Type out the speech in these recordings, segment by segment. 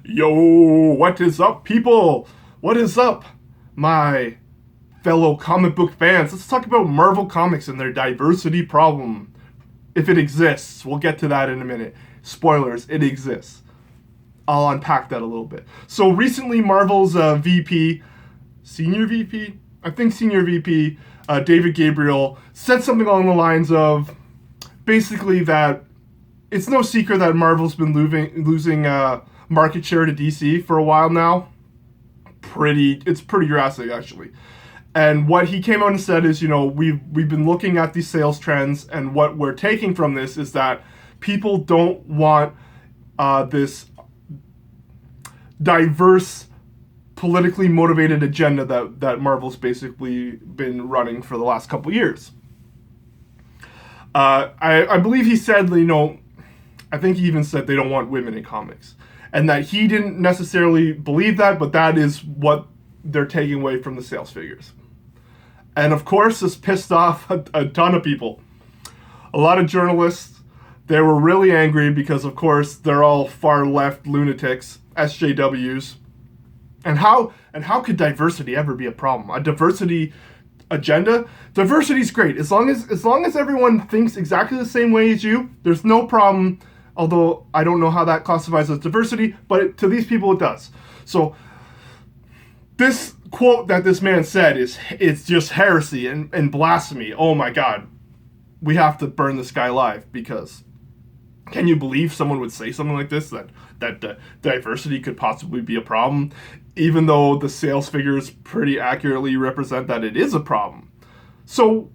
Yo, what is up, people? What is up, my fellow comic book fans? Let's talk about Marvel Comics and their diversity problem. If it exists, we'll get to that in a minute. Spoilers, it exists. I'll unpack that a little bit. So recently, Marvel's VP, senior VP, I think senior VP, David Gabriel, said something along the lines of basically that it's no secret that Marvel's been losing market share to DC for a while now. It's pretty drastic actually. And what he came out and said is, we've been looking at these sales trends, and what we're taking from this is that people don't want this diverse, politically motivated agenda that Marvel's basically been running for the last couple years. I believe he said, I think he even said they don't want women in comics. And that he didn't necessarily believe that, but that is what they're taking away from the sales figures. And of course, this pissed off a ton of people. A lot of journalists, they were really angry because, of course, they're all far left lunatics, SJWs. And how could diversity ever be a problem? A diversity agenda? Diversity is great. As long as everyone thinks exactly the same way as you, there's no problem. Although I don't know how that classifies as diversity, but to these people it does. So this quote that this man said it's just heresy and blasphemy. Oh my God, we have to burn this guy alive, because can you believe someone would say something like this, that diversity could possibly be a problem, even though the sales figures pretty accurately represent that it is a problem? So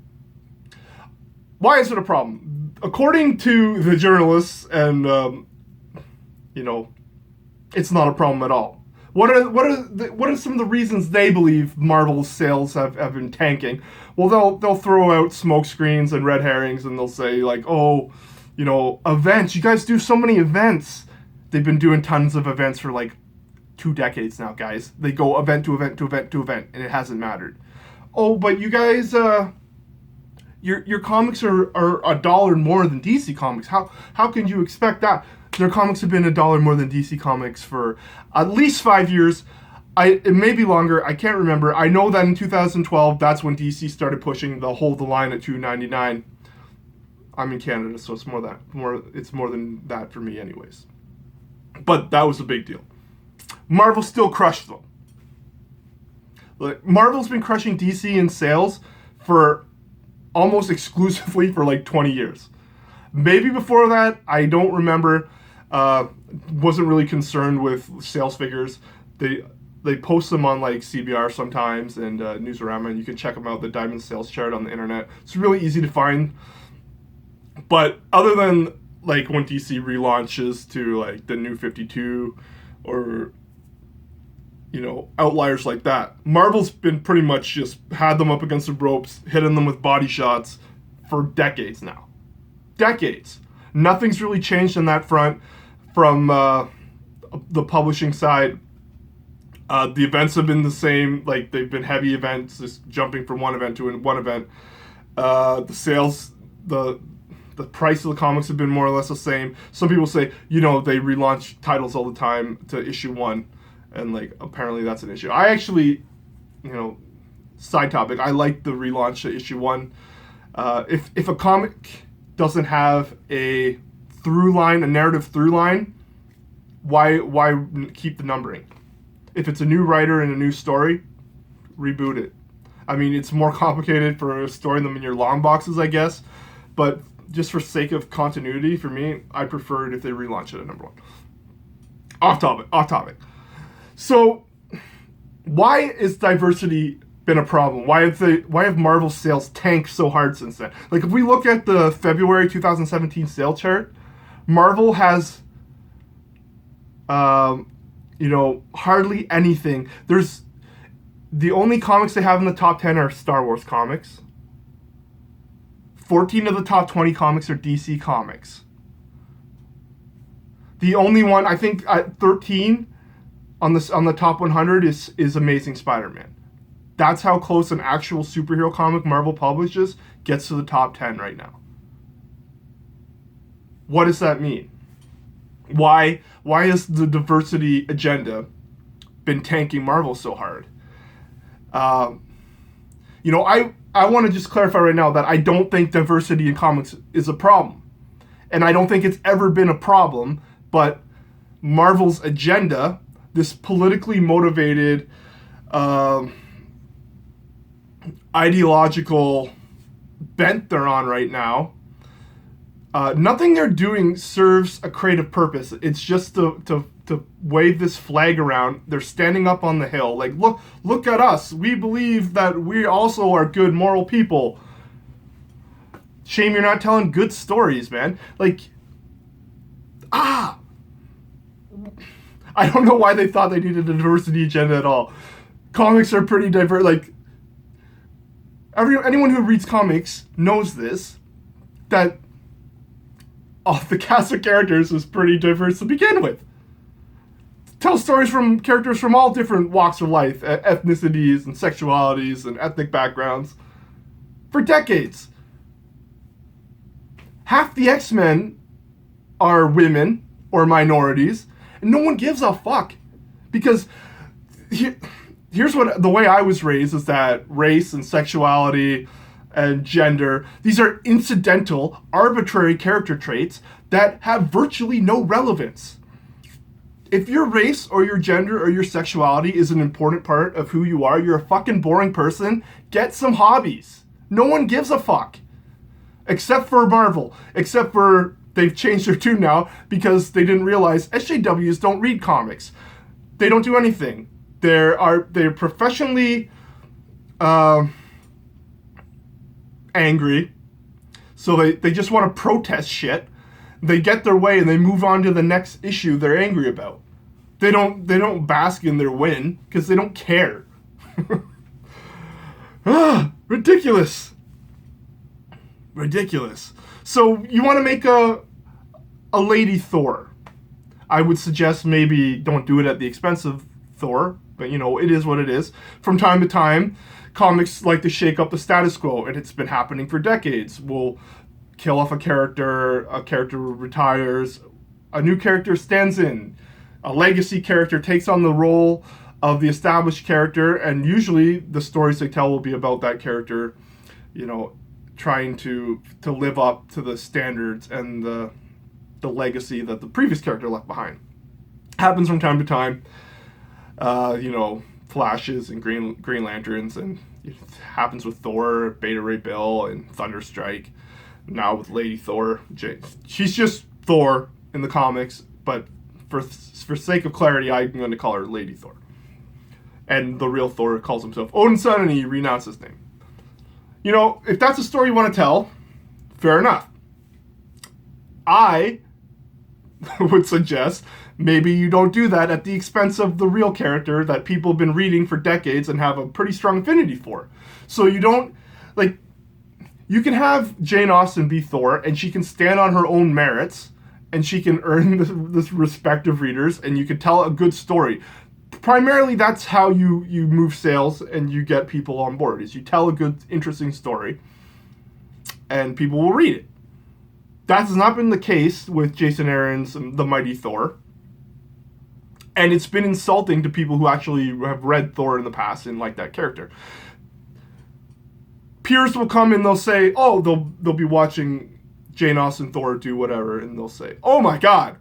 why is it a problem? According to the journalists, and it's not a problem at all. What are some of the reasons they believe Marvel's sales have been tanking? Well, they'll throw out smoke screens and red herrings, and they'll say events. You guys do so many events. They've been doing tons of events for 2 decades now, guys. They go event to event to event to event, and it hasn't mattered. Oh, but you guys, your comics are $1 more than DC Comics. How can you expect that? Their comics have been $1 more than DC Comics for at least 5 years. It may be longer. I can't remember. I know that in 2012, that's when DC started pushing the hold the line at $2.99. I'm in Canada, so it's more than that for me, anyways. But that was a big deal. Marvel still crushed them. Marvel's been crushing DC in sales for almost exclusively for 20 years. Maybe before that, I don't remember. Wasn't really concerned with sales figures. They post them on CBR sometimes and Newsarama, and you can check them out, the Diamond Sales Chart on the internet. It's really easy to find. But other than when DC relaunches to the New 52 or outliers like that, Marvel's been pretty much just had them up against the ropes, hitting them with body shots for decades now. Decades. Nothing's really changed on that front from the publishing side. The events have been the same. They've been heavy events, just jumping from one event to one event. The sales, the price of the comics have been more or less the same. Some people say, they relaunch titles all the time to issue 1. And apparently that's an issue. I actually, side topic, I like the relaunch to issue 1. If a comic doesn't have a narrative through line, why keep the numbering? If it's a new writer and a new story, reboot it. I mean, it's more complicated for storing them in your long boxes, I guess, but just for sake of continuity, for me, I prefer it if they relaunch it at number 1. Off topic. So, why is diversity been a problem? Why have Marvel sales tanked so hard since then? If we look at the February 2017 sale chart, Marvel has, hardly anything. There's the only comics they have in the top 10 are Star Wars comics. 14 of the top 20 comics are DC comics. The only one, I think, at 13 on the top 100 is Amazing Spider-Man. That's how close an actual superhero comic Marvel publishes gets to the top 10 right now. What does that mean? Why has the diversity agenda been tanking Marvel so hard? You know, I want to just clarify right now that I don't think diversity in comics is a problem. And I don't think it's ever been a problem, but Marvel's agenda, this politically motivated, ideological bent they're on right now, nothing they're doing serves a creative purpose. It's just to wave this flag around. They're standing up on the hill, like, look at us. We believe that we also are good, moral people. Shame you're not telling good stories, man. Like, I don't know why they thought they needed a diversity agenda at all. Comics are pretty diverse. Like, anyone who reads comics knows this, that the cast of characters is pretty diverse to begin with. Tell stories from characters from all different walks of life, ethnicities and sexualities and ethnic backgrounds for decades. Half the X-Men are women or minorities, and no one gives a fuck. Because here's what the way I was raised is that race and sexuality and gender, these are incidental, arbitrary character traits that have virtually no relevance. If your race or your gender or your sexuality is an important part of who you are, you're a fucking boring person. Get some hobbies. No one gives a fuck. Except for Marvel. Except for they've changed their tune now because they didn't realize SJWs don't read comics. They don't do anything. They're professionally angry. So they just want to protest shit. They get their way and they move on to the next issue they're angry about. They don't bask in their win because they don't care. Ridiculous. So you want to make a Lady Thor. I would suggest maybe don't do it at the expense of Thor, but you know, it is what it is. From time to time, comics like to shake up the status quo, and it's been happening for decades. We'll kill off a character retires, a new character stands in, a legacy character takes on the role of the established character, and usually the stories they tell will be about that character, you know, trying to live up to the standards and the legacy that the previous character left behind. Happens from time to time, you know, Flashes and Green Lanterns, and it happens with Thor, Beta Ray Bill, and Thunderstrike. Now with Lady Thor, she's just Thor in the comics, but for sake of clarity, I'm going to call her Lady Thor. And the real Thor calls himself Odin's son, and he renounced his name. You know, if that's a story you want to tell, fair enough. I would suggest maybe you don't do that at the expense of the real character that people have been reading for decades and have a pretty strong affinity for. So you don't, like, you can have Jane Austen be Thor, and she can stand on her own merits, and she can earn the respect of readers, and you can tell a good story. Primarily, that's how you move sales and you get people on board, is you tell a good, interesting story, and people will read it. That has not been the case with Jason Aaron's The Mighty Thor. And it's been insulting to people who actually have read Thor in the past and like that character. Peers will come and they'll say, oh, they'll be watching Jane Austen Thor do whatever, and they'll say, oh my god,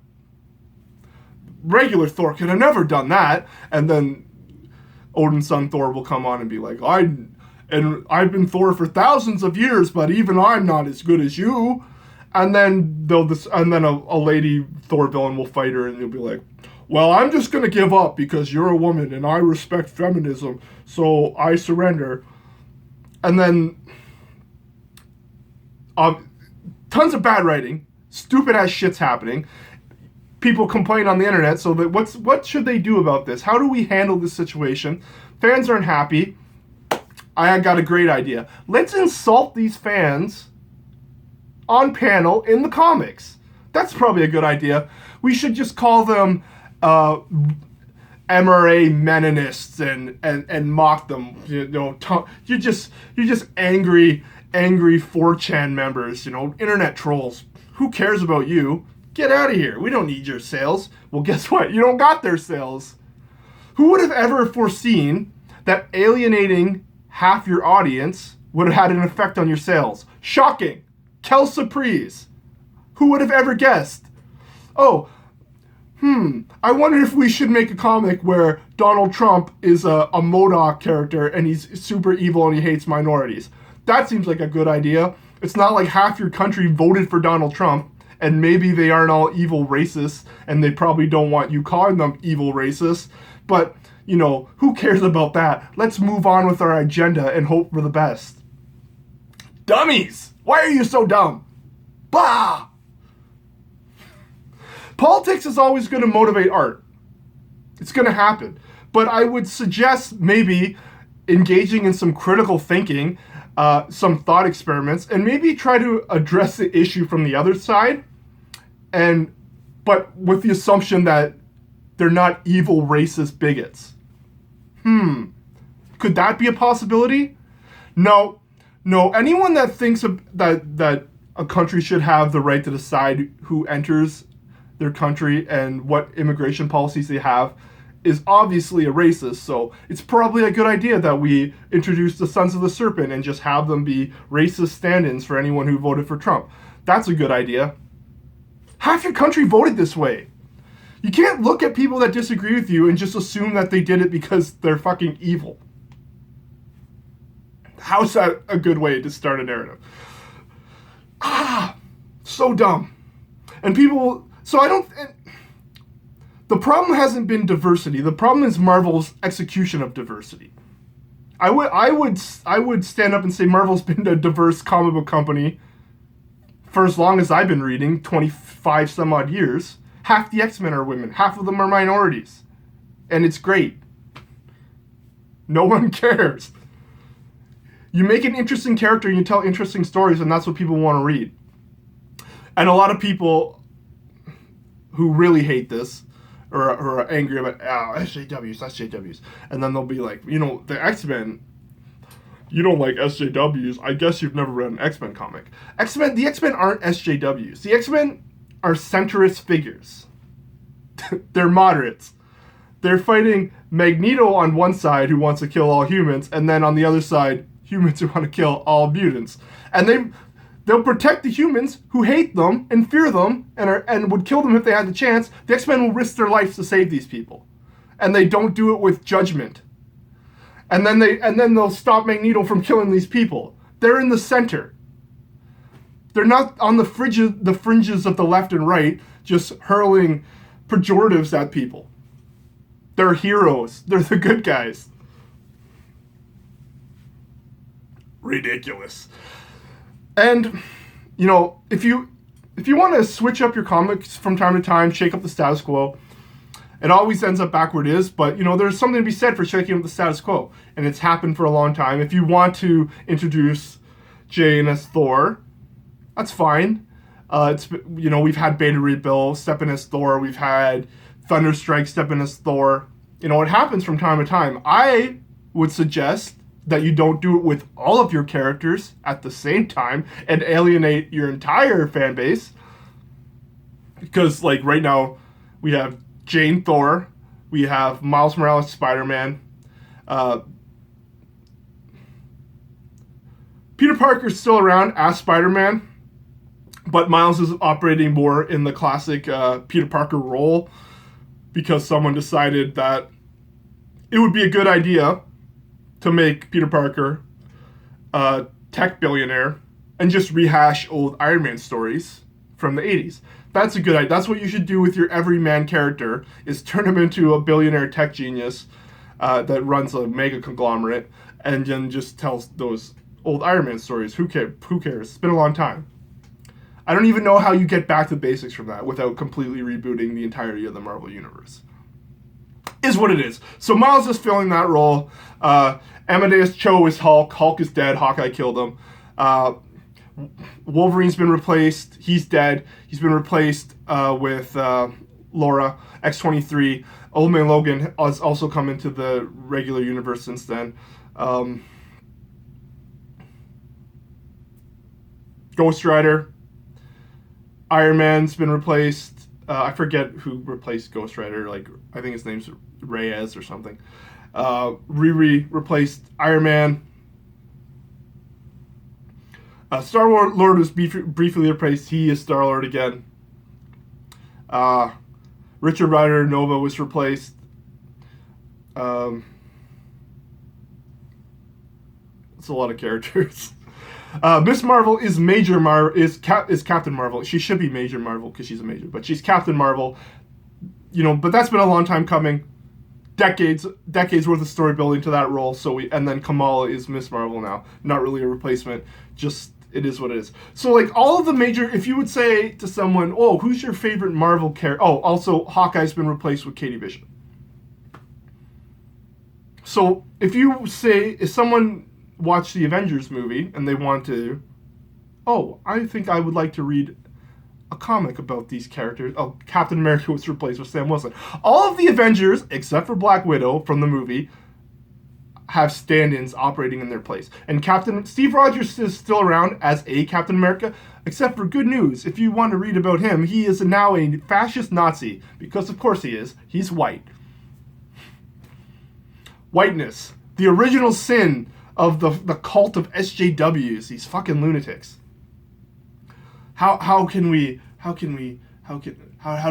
regular Thor could have never done that. And then Odin's son Thor will come on and be like, I've been Thor for thousands of years, but even I'm not as good as you. And then a lady Thor villain will fight her, and you'll be like, well, I'm just gonna give up because you're a woman and I respect feminism, so I surrender. And then tons of bad writing, stupid ass shit's happening. People complain on the internet, so that what should they do about this? How do we handle this situation? Fans aren't happy. I got a great idea. Let's insult these fans on panel in the comics. That's probably a good idea. We should just call them MRA Meninists and mock them. You know, you're just angry 4chan members. You know, internet trolls. Who cares about you? Get out of here. We don't need your sales. Well, guess what? You don't got their sales. Who would have ever foreseen that alienating half your audience would have had an effect on your sales? Shocking. Quelle surprise. Who would have ever guessed? Oh, I wonder if we should make a comic where Donald Trump is a MODOK character and he's super evil and he hates minorities. That seems like a good idea. It's not like half your country voted for Donald Trump and maybe they aren't all evil racists and they probably don't want you calling them evil racists. But, who cares about that? Let's move on with our agenda and hope for the best. Dummies! Why are you so dumb? Bah! Politics is always going to motivate art. It's going to happen. But I would suggest maybe engaging in some critical thinking, some thought experiments, and maybe try to address the issue from the other side, but with the assumption that they're not evil, racist bigots. Could that be a possibility? No. Anyone that thinks that a country should have the right to decide who enters their country and what immigration policies they have is obviously a racist. So it's probably a good idea that we introduce the Sons of the Serpent and just have them be racist stand-ins for anyone who voted for Trump. That's a good idea. Half your country voted this way. You can't look at people that disagree with you and just assume that they did it because they're fucking evil. How's that a good way to start a narrative? So dumb. And people... The problem hasn't been diversity. The problem is Marvel's execution of diversity. I would stand up and say Marvel's been a diverse comic book company for as long as I've been reading, 25 some odd years. Half the X-Men are women. Half of them are minorities. And it's great. No one cares. You make an interesting character and you tell interesting stories, and that's what people want to read. And a lot of people who really hate this or are angry about SJWs, and then they'll be like, the X-Men, you don't like SJWs, I guess you've never read an X-Men comic. The X-Men aren't SJWs. The X-Men are centrist figures. They're moderates. They're fighting Magneto on one side who wants to kill all humans, and then on the other side, humans who want to kill all mutants. And they'll protect the humans who hate them and fear them and would kill them if they had the chance. The X-Men will risk their lives to save these people. And they don't do it with judgment. And then they'll stop Magneto from killing these people. They're in the center. They're not on the fringes of the left and right, just hurling pejoratives at people. They're heroes. They're the good guys. Ridiculous. And, if you want to switch up your comics from time to time, shake up the status quo, it always ends up backward is, but, there's something to be said for shaking up the status quo. And it's happened for a long time. If you want to introduce Jane as Thor, that's fine. We've had Beta Ray Bill step in as Thor. We've had Thunderstrike step in as Thor. It happens from time to time. I would suggest that you don't do it with all of your characters at the same time and alienate your entire fan base. Because, right now, we have Jane Thor, we have Miles Morales Spider-Man, Peter Parker's still around as Spider-Man, but Miles is operating more in the classic Peter Parker role because someone decided that it would be a good idea to make Peter Parker a tech billionaire and just rehash old Iron Man stories from the 80s. That's a good idea. That's what you should do with your everyman character, is turn him into a billionaire tech genius that runs a mega conglomerate and then just tells those old Iron Man stories. Who cares? It's been a long time. I don't even know how you get back to basics from that without completely rebooting the entirety of the Marvel Universe. Is what it is. So Miles is filling that role. Amadeus Cho is Hulk. Hulk is dead. Hawkeye killed him. Wolverine's been replaced. He's dead. He's been replaced with Laura, X-23. Old Man Logan has also come into the regular universe since then. Ghost Rider. Iron Man's been replaced. I forget who replaced Ghost Rider. Like, I think his name's Reyes or something. Riri replaced Iron Man. Star Lord was briefly replaced. He is Star Lord again. Richard Rider Nova was replaced. It's a lot of characters. Miss Marvel is Major Marvel is Captain Marvel. She should be Major Marvel because she's a major, but she's Captain Marvel. But that's been a long time coming. Decades worth of story building to that role. And then Kamala is Miss Marvel now. Not really a replacement. Just it is what it is. So like all of the major, if you would say to someone, oh, who's your favorite Marvel character? Oh, also Hawkeye's been replaced with Katie Bishop. So if someone watched the Avengers movie and they want to, oh, I think I would like to read a comic about these characters. Oh, Captain America was replaced with Sam Wilson. All of the Avengers, except for Black Widow from the movie, have stand-ins operating in their place. And Steve Rogers is still around as a Captain America, except for good news. If you want to read about him, he is now a fascist Nazi, because of course he is. He's white. Whiteness. The original sin of the cult of SJWs, these fucking lunatics. How do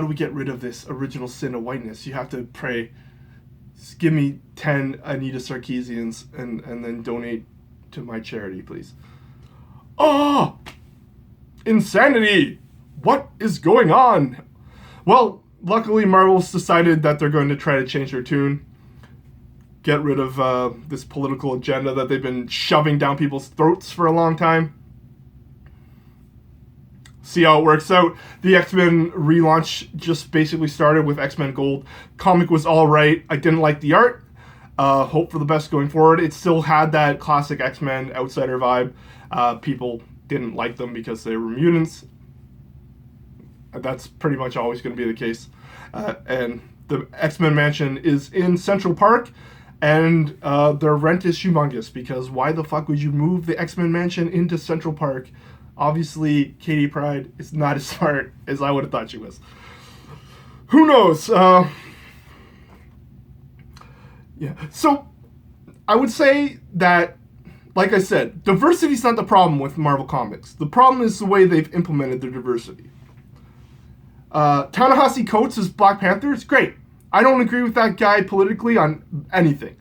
we get rid of this original sin of whiteness? You have to pray, give me 10 Anita Sarkeesians and then donate to my charity, please. Oh! Insanity! What is going on? Well, luckily Marvel's decided that they're going to try to change their tune. Get rid of this political agenda that they've been shoving down people's throats for a long time. See how it works out. The X-Men relaunch just basically started with X-Men Gold. Comic was all right. I didn't like the art. Hope for the best going forward. It still had that classic X-Men outsider vibe. People didn't like them because they were mutants. That's pretty much always going to be the case. And the X-Men mansion is in Central Park. And their rent is humongous, because why the fuck would you move the X-Men mansion into Central Park? Obviously, Katie Pryde is not as smart as I would have thought she was. Who knows? Yeah. So, I would say that, like I said, diversity is not the problem with Marvel Comics. The problem is the way they've implemented their diversity. Ta-Nehisi Coates as Black Panther is great. I don't agree with that guy politically on anything.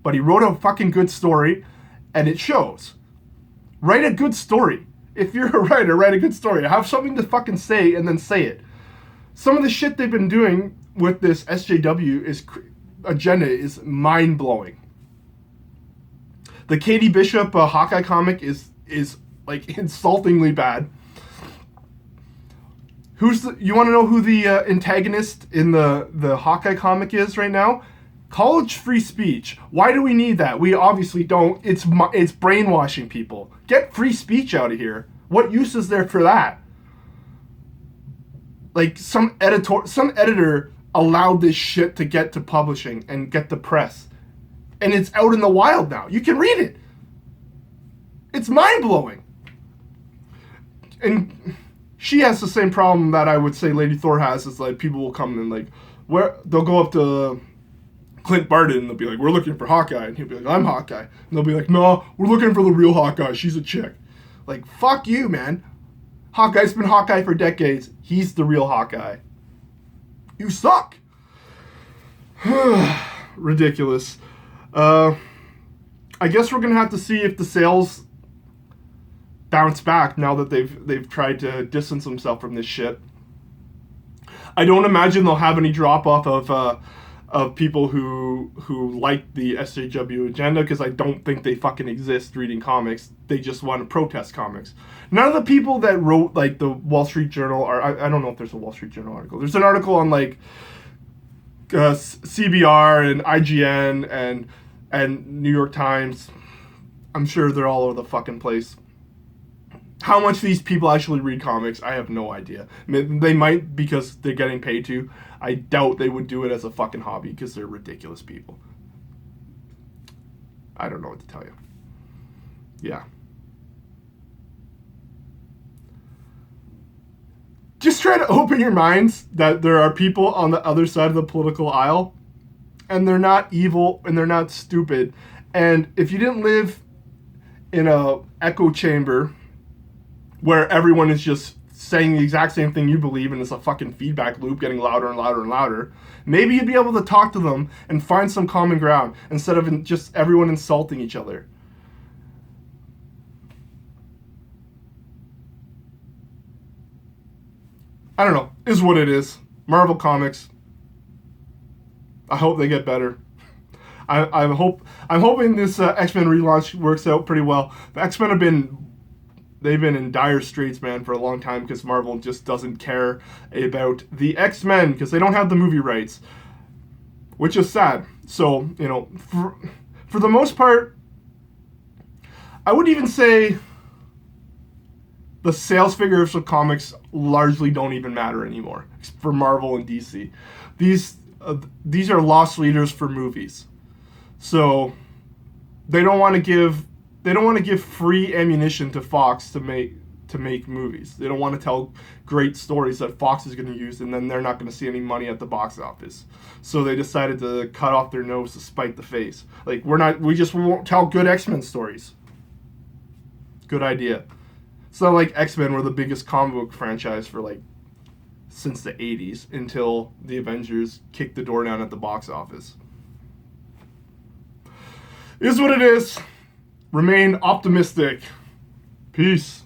But he wrote a fucking good story, and it shows. Write a good story. If you're a writer, write a good story. Have something to fucking say, and then say it. Some of the shit they've been doing with this SJW agenda is mind-blowing. The Katie Bishop Hawkeye comic is like insultingly bad. You want to know who the antagonist in the Hawkeye comic is right now? College free speech. Why do we need that? We obviously don't. It's brainwashing people. Get free speech out of here. What use is there for that? Like some editor allowed this shit to get to publishing and get to press. And it's out in the wild now. You can read it. It's mind-blowing. And she has the same problem that I would say Lady Thor has, is like people will come and like, they'll go up to Clint Barton and they'll be like, we're looking for Hawkeye. And he'll be like, I'm Hawkeye. And they'll be like, no, we're looking for the real Hawkeye. She's a chick. Like, fuck you, man. Hawkeye's been Hawkeye for decades. He's the real Hawkeye. You suck. Ridiculous. I guess we're going to have to see if the sales bounce back now that they've tried to distance themselves from this shit. I don't imagine they'll have any drop off of people who like the SJW agenda, because I don't think they fucking exist reading comics. They just want to protest comics. None of the people that wrote like the Wall Street Journal I don't know if there's a Wall Street Journal article. There's an article on like CBR and IGN and New York Times. I'm sure they're all over the fucking place. How much these people actually read comics, I have no idea. They might because they're getting paid to. I doubt they would do it as a fucking hobby because they're ridiculous people. I don't know what to tell you. Yeah. just try to open your minds that there are people on the other side of the political aisle, and they're not evil and they're not stupid. And if you didn't live in a echo chamber where everyone is just saying the exact same thing you believe and it's a fucking feedback loop getting louder and louder and louder, maybe you'd be able to talk to them and find some common ground instead of just everyone insulting each other. I don't know. Is what it is. Marvel Comics. I hope they get better. I'm hoping this X-Men relaunch works out pretty well. The X-Men they've been in dire straits, man, for a long time because Marvel just doesn't care about the X-Men because they don't have the movie rights, which is sad. So, for the most part, I would even say the sales figures of comics largely don't even matter anymore for Marvel and DC. These are loss leaders for movies, so they don't want to give free ammunition to Fox to make movies. They don't want to tell great stories that Fox is going to use, and then they're not going to see any money at the box office. So they decided to cut off their nose to spite the face. Like we just won't tell good X-Men stories. Good idea. It's not like X-Men were the biggest comic book franchise for since the 80s until the Avengers kicked the door down at the box office. Is what it is. Remain optimistic. Peace.